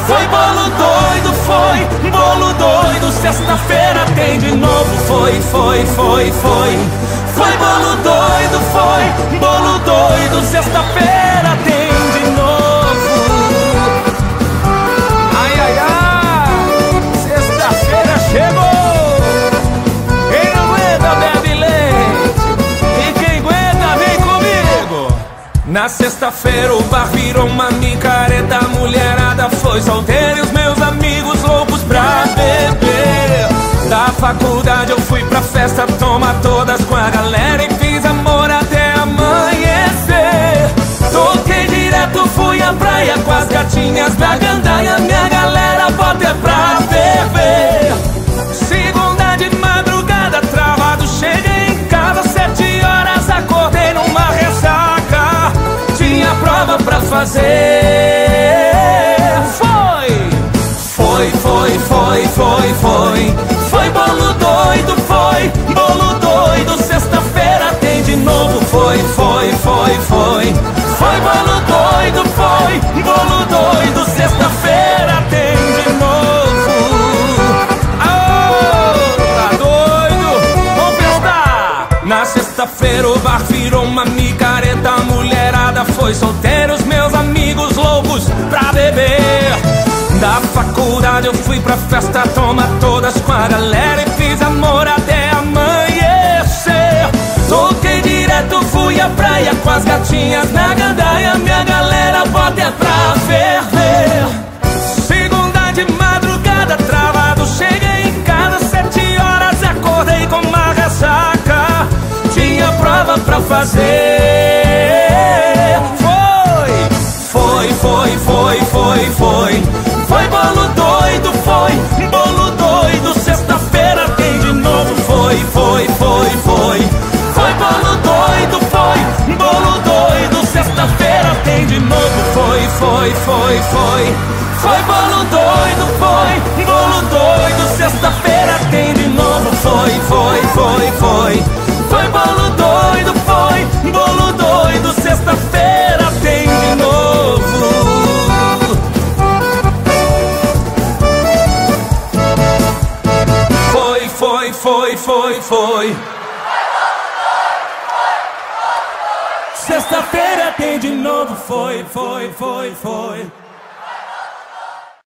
Foi bolo doido, foi bolo doido. Sexta-feira tem de novo. Foi bolo doido, foi bolo doido. Sexta-feira tem de novo. Ai, ai, ai, sexta-feira chegou. Quem não aguenta bebe leite, e quem aguenta vem comigo. Na sexta-feira o bar virou uma micareta. A mulherada foi solteira e os meus amigos loucos pra beber. Da faculdade eu fui pra festa, toma todas com a galera e fiz amor até amanhecer. Toquei direto, fui à praia com as gatinhas da gandaia. Minha galera bota é pra beber. Segunda de madrugada, travado, cheguei em casa 7 horas, acordei numa ressaca. Tinha prova pra fazer. Foi bolo doido, foi bolo doido. Sexta-feira tem de novo. Foi bolo doido, foi bolo doido. Sexta-feira tem de novo. Tá doido? Vamos festar! Na sexta-feira o bar virou uma micareta. A mulherada foi solteira, os meus amigos loucos pra beber. Da faculdade eu fui pra festa, toma todas com a galera e fiz amor até amanhecer. Toquei direto, fui à praia com as gatinhas na gandaia. Minha galera bota é pra ferver. Segunda de madrugada, travado, cheguei em casa 7 horas, acordei com uma ressaca. Tinha prova pra fazer. Foi bolo doido, foi bolo doido. Sexta-feira tem de novo. Foi bolo doido, foi bolo doido. Sexta-feira tem de novo. Foi bolo doido, foi bolo doido. Sexta-feira tem de novo. Foi bolo doido, foi bolo doido. Sexta-feira tem de novo. Foi. Sexta-feira tem de novo. Foi.